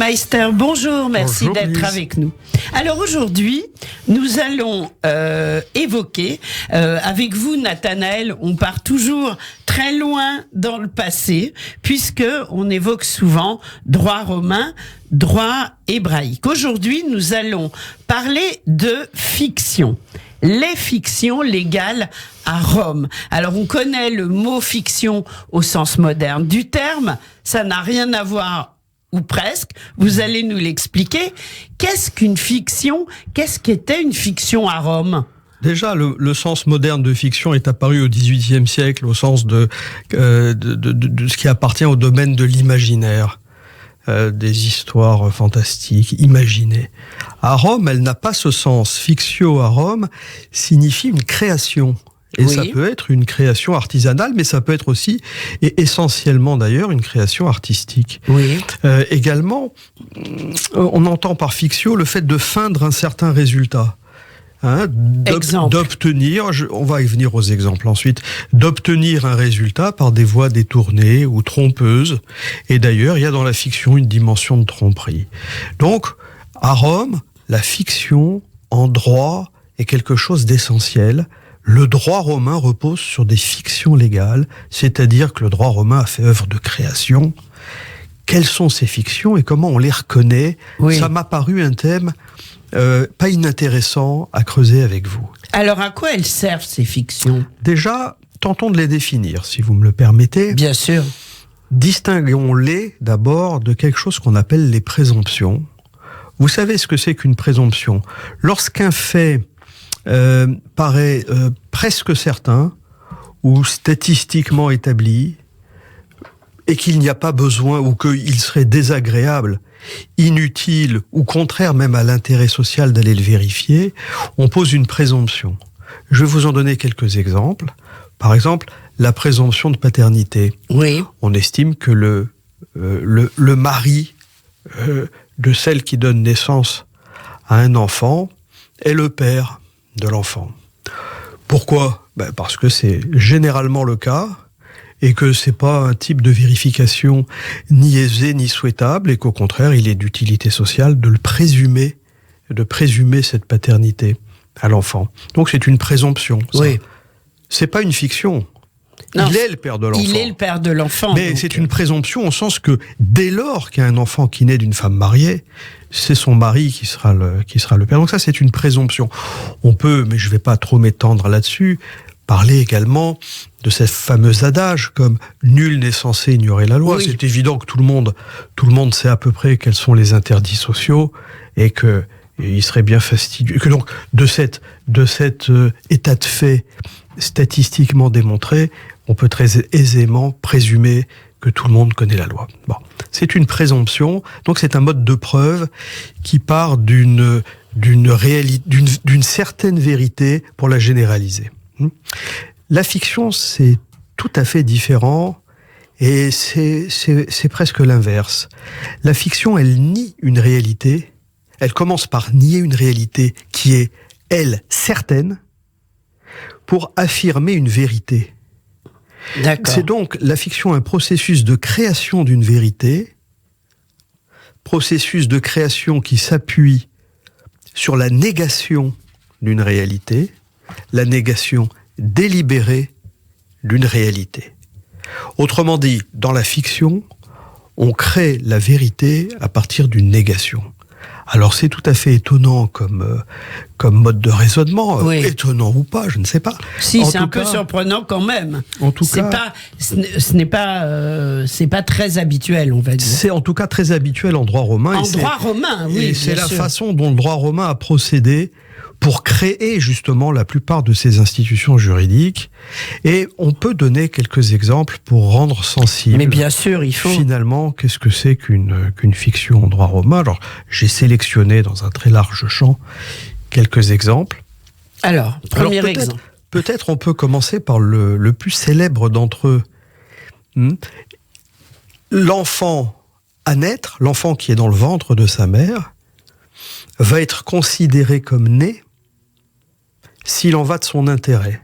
Meister, bonjour, merci d'être avec nous. Alors aujourd'hui, nous allons évoquer, avec vous Nathanaël, on part toujours très loin dans le passé, puisque on évoque souvent droit romain, droit hébraïque. Aujourd'hui, nous allons parler de fiction. Les fictions légales à Rome. Alors, on connaît le mot fiction au sens moderne du terme. Ça n'a rien à voir, ou presque. Vous allez nous l'expliquer. Qu'est-ce qu'une fiction? Qu'est-ce qu'était une fiction à Rome? Déjà, le sens moderne de fiction est apparu au XVIIIe siècle au sens de ce qui appartient au domaine de l'imaginaire. Des histoires fantastiques, imaginées. À Rome, elle n'a pas ce sens. Fictio à Rome signifie une création. Et oui, ça peut être une création artisanale, mais ça peut être aussi, et essentiellement d'ailleurs, une création artistique. Oui. Également, on entend par fictio le fait de feindre un certain résultat. D'obtenir, on va y venir aux exemples ensuite, d'obtenir un résultat par des voies détournées ou trompeuses. Et d'ailleurs, il y a dans la fiction une dimension de tromperie. Donc, à Rome, la fiction en droit est quelque chose d'essentiel. Le droit romain repose sur des fictions légales, c'est-à-dire que le droit romain a fait œuvre de création. Quelles sont ces fictions et comment on les reconnaît? Oui. Ça m'a paru un thème pas inintéressant à creuser avec vous. Alors, à quoi elles servent, ces fictions? Déjà, tentons de les définir, si vous me le permettez. Bien sûr. Distinguons-les d'abord de quelque chose qu'on appelle les présomptions. Vous savez ce que c'est qu'une présomption? Lorsqu'un fait paraît presque certain ou statistiquement établi, et qu'il n'y a pas besoin, ou qu'il serait désagréable, inutile, ou contraire même à l'intérêt social d'aller le vérifier, on pose une présomption. Je vais vous en donner quelques exemples. Par exemple, la présomption de paternité. Oui. On estime que le mari de celle qui donne naissance à un enfant est le père de l'enfant. Pourquoi? Parce que c'est généralement le cas, et que c'est pas un type de vérification ni aisé ni souhaitable, et qu'au contraire, il est d'utilité sociale de présumer cette paternité à l'enfant. Donc c'est une présomption. Ça. Oui. C'est pas une fiction. Non, il est le père de l'enfant. Il est le père de l'enfant. Mais c'est une présomption au sens que dès lors qu'il y a un enfant qui naît d'une femme mariée, c'est son mari qui sera le père. Donc ça, c'est une présomption. On peut, mais je vais pas trop m'étendre là-dessus, parler également de ce fameux adage comme « nul n'est censé ignorer la loi ». Oui. C'est évident que tout le monde sait à peu près quels sont les interdits sociaux et que il serait bien fastidieux. Que donc, de cet état de fait statistiquement démontré, on peut très aisément présumer que tout le monde connaît la loi. Bon, c'est une présomption, donc c'est un mode de preuve qui part d'une certaine vérité pour la généraliser. La fiction, c'est tout à fait différent et c'est presque l'inverse. La fiction, elle nie une réalité. Elle commence par nier une réalité qui est, elle, certaine, pour affirmer une vérité. D'accord. C'est donc la fiction un processus de création d'une vérité, processus de création qui s'appuie sur la négation d'une réalité, la négation délibérée d'une réalité. Autrement dit, dans la fiction, on crée la vérité à partir d'une négation. Alors c'est tout à fait étonnant comme mode de raisonnement, oui. Étonnant ou pas, je ne sais pas. Si, c'est un peu surprenant quand même. En tout cas, c'est pas très habituel, on va dire. C'est en tout cas très habituel en droit romain. En droit romain, oui. Et c'est la façon dont le droit romain a procédé pour créer justement la plupart de ces institutions juridiques. Et on peut donner quelques exemples pour rendre sensible. Mais bien sûr, il faut. Finalement, qu'est-ce que c'est qu'une fiction en droit romain? Alors, j'ai sélectionné dans un très large champ quelques exemples. Alors, premier exemple. Peut-être on peut commencer par le plus célèbre d'entre eux. L'enfant à naître, l'enfant qui est dans le ventre de sa mère, va être considéré comme né s'il en va de son intérêt.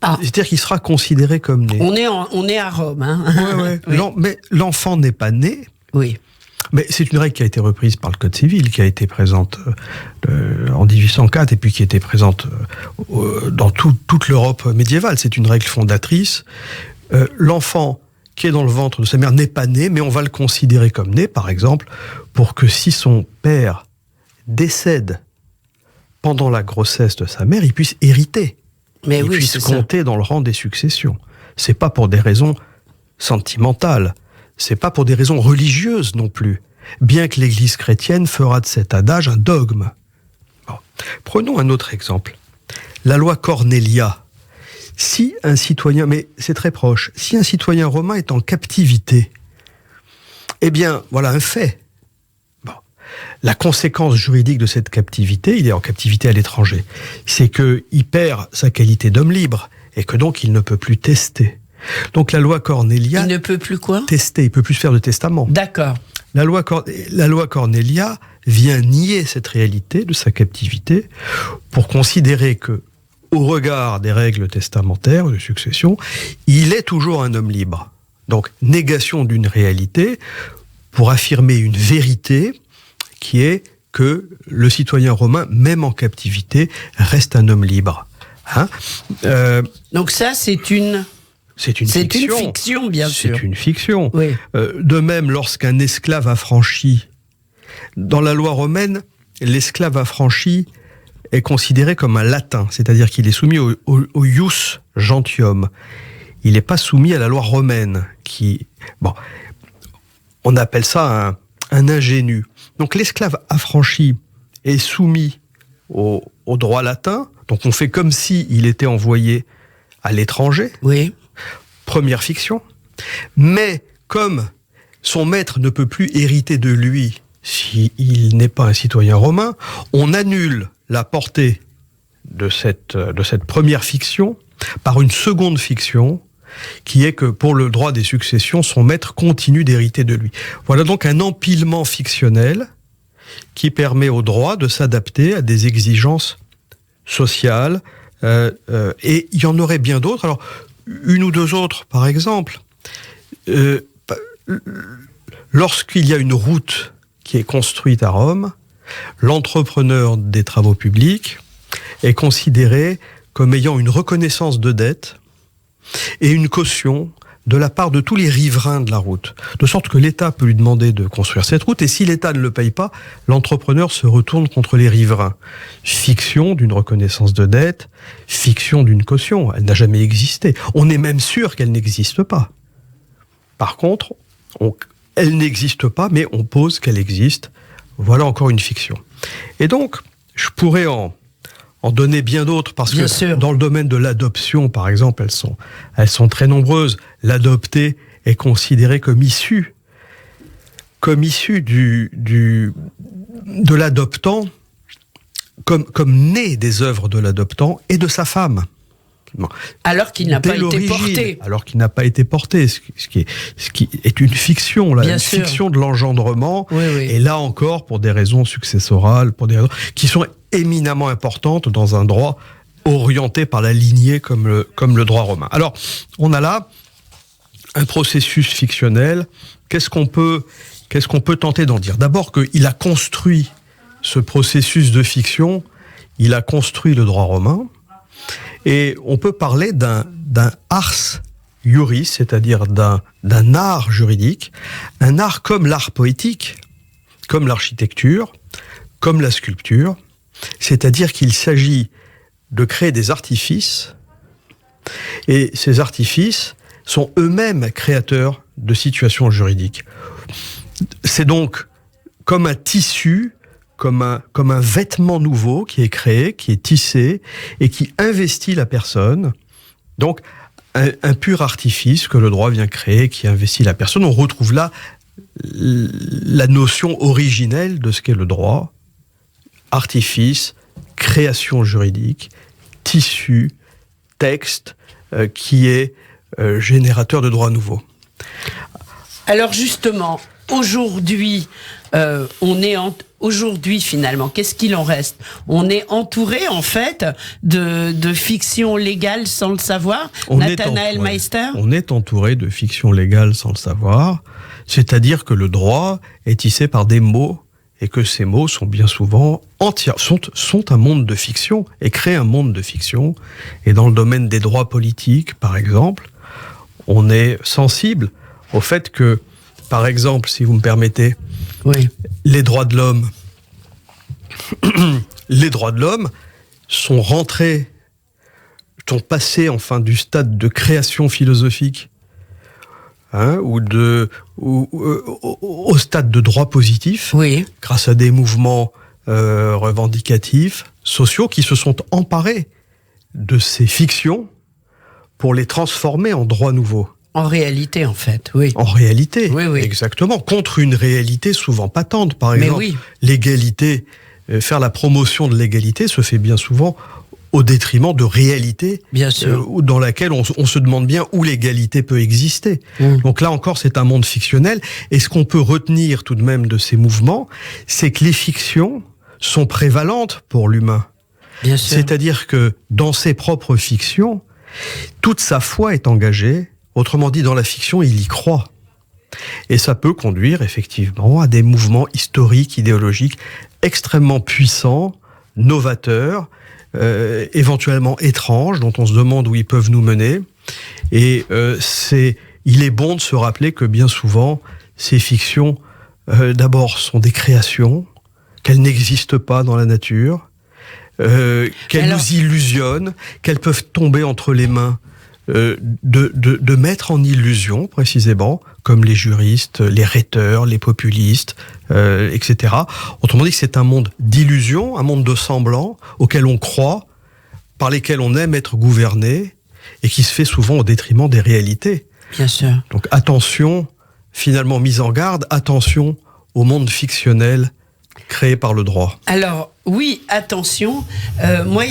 Ah. C'est-à-dire qu'il sera considéré comme né. On est à Rome. Hein. Ouais. Oui. Mais l'enfant n'est pas né. Oui. Mais c'est une règle qui a été reprise par le Code civil, qui a été présente en 1804 et puis qui était présente dans toute l'Europe médiévale. C'est une règle fondatrice. L'enfant qui est dans le ventre de sa mère n'est pas né, mais on va le considérer comme né, par exemple, pour que si son père décède pendant la grossesse de sa mère, il puisse hériter. Mais il puisse compter dans le rang des successions. C'est pas pour des raisons sentimentales. C'est pas pour des raisons religieuses non plus. Bien que l'Église chrétienne fera de cet adage un dogme. Bon. Prenons un autre exemple. La loi Cornelia. Si un citoyen, mais c'est très proche, si un citoyen romain est en captivité, eh bien, voilà un fait. Bon. La conséquence juridique de cette captivité, il est en captivité à l'étranger, c'est qu'il perd sa qualité d'homme libre et que donc il ne peut plus tester. Donc la loi Cornelia... Il ne peut plus quoi ? Tester, il ne peut plus faire de testament. D'accord. La loi Cornelia vient nier cette réalité de sa captivité pour considérer que, au regard des règles testamentaires de succession, il est toujours un homme libre. Donc, négation d'une réalité pour affirmer une vérité qui est que le citoyen romain, même en captivité, reste un homme libre. Hein Donc ça, c'est une fiction, bien sûr. C'est une fiction. Oui. De même, lorsqu'un esclave affranchi, dans la loi romaine, l'esclave affranchi est considéré comme un latin, c'est-à-dire qu'il est soumis au ius gentium. Il n'est pas soumis à la loi romaine, on appelle ça un ingénu. Donc l'esclave affranchi est soumis au droit latin, donc on fait comme s'il était envoyé à l'étranger. Oui. Première fiction. Mais comme son maître ne peut plus hériter de lui s'il n'est pas un citoyen romain, on annule la portée de cette première fiction par une seconde fiction qui est que pour le droit des successions, son maître continue d'hériter de lui. Voilà donc un empilement fictionnel qui permet au droit de s'adapter à des exigences sociales et il y en aurait bien d'autres. Alors, une ou deux autres, par exemple. Lorsqu'il y a une route qui est construite à Rome, l'entrepreneur des travaux publics est considéré comme ayant une reconnaissance de dette et une caution de la part de tous les riverains de la route. De sorte que l'État peut lui demander de construire cette route et si l'État ne le paye pas, l'entrepreneur se retourne contre les riverains. Fiction d'une reconnaissance de dette, fiction d'une caution. Elle n'a jamais existé. On est même sûr qu'elle n'existe pas. Par contre, elle n'existe pas, mais on pose qu'elle existe. Voilà encore une fiction. Et donc, je pourrais en donner bien d'autres, parce bien que sûr. Dans le domaine de l'adoption, par exemple, elles sont très nombreuses. L'adopté est considéré comme issu de l'adoptant, comme né des œuvres de l'adoptant et de sa femme. Bon. Alors qu'il n'a pas été porté. Alors qu'il n'a pas été porté, ce qui est une fiction, là, bien une sûr. fiction de l'engendrement. Oui, oui. Et là encore, pour des raisons successorales, pour des raisons qui sont éminemment importantes dans un droit orienté par la lignée comme le droit romain. Alors, on a là un processus fictionnel. Qu'est-ce qu'on peut tenter d'en dire ? D'abord qu'il a construit ce processus de fiction, il a construit le droit romain. Et on peut parler d'un ars iuris, c'est-à-dire d'un art juridique, un art comme l'art poétique, comme l'architecture, comme la sculpture, c'est-à-dire qu'il s'agit de créer des artifices, et ces artifices sont eux-mêmes créateurs de situations juridiques. C'est donc comme un tissu, comme un vêtement nouveau qui est créé, qui est tissé et qui investit la personne. Donc, un pur artifice que le droit vient créer, qui investit la personne. On retrouve là la notion originelle de ce qu'est le droit. Artifice, création juridique, tissu, texte, qui est générateur de droits nouveaux. Alors justement, aujourd'hui, aujourd'hui finalement, qu'est-ce qu'il en reste? On est entouré en fait de fiction légale sans le savoir. Nathanaël Meister. On est entouré de fiction légale sans le savoir, c'est-à-dire que le droit est tissé par des mots et que ces mots sont bien souvent sont un monde de fiction et créent un monde de fiction. Et dans le domaine des droits politiques, par exemple, on est sensible au fait que, par exemple, si vous me permettez, oui. les droits de l'homme sont passés enfin du stade de création philosophique au stade de droit positif, oui. grâce à des mouvements revendicatifs, sociaux, qui se sont emparés de ces fictions pour les transformer en droits nouveaux. En réalité, en fait, oui. En réalité, oui. Exactement. Contre une réalité souvent patente. Par exemple, oui. L'égalité, faire la promotion de l'égalité se fait bien souvent au détriment de réalités dans laquelle on se demande bien où l'égalité peut exister. Donc là encore, c'est un monde fictionnel. Et ce qu'on peut retenir tout de même de ces mouvements, c'est que les fictions sont prévalentes pour l'humain. Bien sûr. C'est-à-dire que dans ses propres fictions, toute sa foi est engagée. Autrement dit, dans la fiction, il y croit. Et ça peut conduire effectivement à des mouvements historiques, idéologiques extrêmement puissants, novateurs, éventuellement étranges, dont on se demande où ils peuvent nous mener. Et il est bon de se rappeler que bien souvent, ces fictions, d'abord, sont des créations, qu'elles n'existent pas dans la nature, qu'elles nous illusionnent, qu'elles peuvent tomber entre les mains de mettre en illusion, précisément, comme les juristes, les rhéteurs, les populistes, etc. Autrement dit, c'est un monde d'illusion, un monde de semblants, auquel on croit, par lesquels on aime être gouverné, et qui se fait souvent au détriment des réalités. Bien sûr. Donc attention, finalement mise en garde, attention au monde fictionnel créé par le droit. Alors, oui, attention. Moi,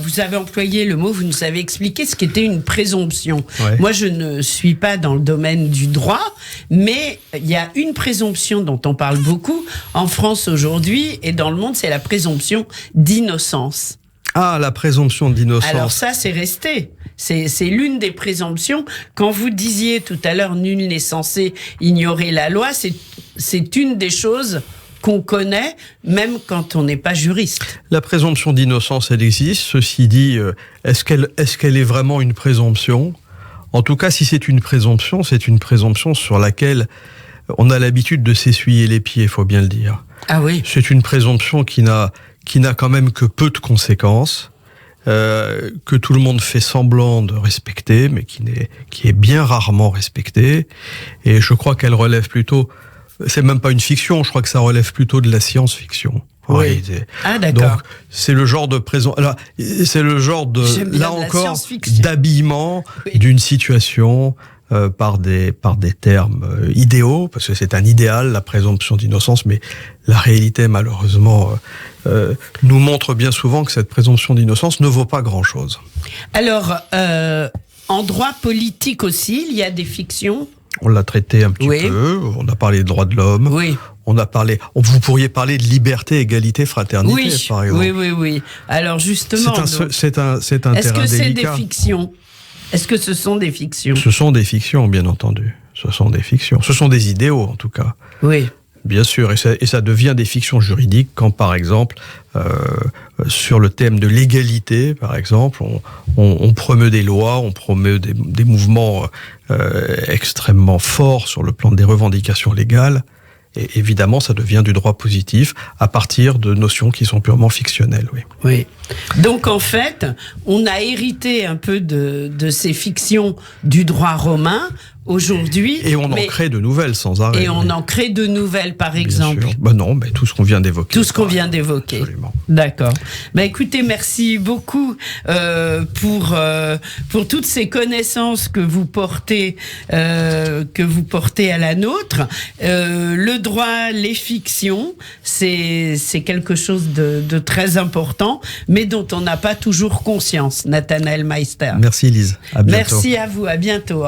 vous avez employé le mot, vous nous avez expliqué ce qu'était une présomption. Ouais. Moi, je ne suis pas dans le domaine du droit, mais il y a une présomption dont on parle beaucoup en France aujourd'hui et dans le monde, c'est la présomption d'innocence. Ah, la présomption d'innocence. Alors ça, c'est resté. C'est l'une des présomptions. Quand vous disiez tout à l'heure, nul n'est censé ignorer la loi, c'est une des choses qu'on connaît, même quand on n'est pas juriste. La présomption d'innocence, elle existe. Ceci dit, est-ce qu'elle est vraiment une présomption ? En tout cas, si c'est une présomption sur laquelle on a l'habitude de s'essuyer les pieds, il faut bien le dire. Ah oui. C'est une présomption qui n'a quand même que peu de conséquences, que tout le monde fait semblant de respecter, mais qui est bien rarement respectée. Et je crois qu'elle relève plutôt... C'est même pas une fiction, je crois que ça relève plutôt de la science-fiction. Oui. Ah, d'accord. Donc, c'est le genre de c'est le genre de, là encore, d'habillement d'une situation par des termes idéaux, parce que c'est un idéal, la présomption d'innocence, mais la réalité, malheureusement, nous montre bien souvent que cette présomption d'innocence ne vaut pas grand-chose. Alors, en droit politique aussi, il y a des fictions. On l'a traité un petit peu, on a parlé de droits de l'homme, vous pourriez parler de liberté, égalité, fraternité, par exemple. Oui. Alors justement... C'est un terrain délicat. Est-ce que c'est des fictions ? Est-ce que ce sont des fictions ? Ce sont des fictions, bien entendu. Ce sont des fictions. Ce sont des idéaux, en tout cas. Oui. Bien sûr, et ça devient des fictions juridiques quand, par exemple, sur le thème de l'égalité, par exemple, on promeut des lois, on promeut des mouvements extrêmement forts sur le plan des revendications légales. Et évidemment, ça devient du droit positif à partir de notions qui sont purement fictionnelles. Oui. Donc, en fait, on a hérité un peu de ces fictions du droit romain aujourd'hui. Et on en crée de nouvelles sans arrêt. Et on en crée de nouvelles, par exemple. Non, tout ce qu'on vient d'évoquer. Tout ce qu'on vient d'évoquer. Absolument. D'accord. Écoutez, merci beaucoup pour toutes ces connaissances que vous portez à la nôtre. Le droit, les fictions, c'est quelque chose de très important, mais dont on n'a pas toujours conscience. Nathanaël Meister. Merci Lise. À bientôt. Merci à vous. À bientôt.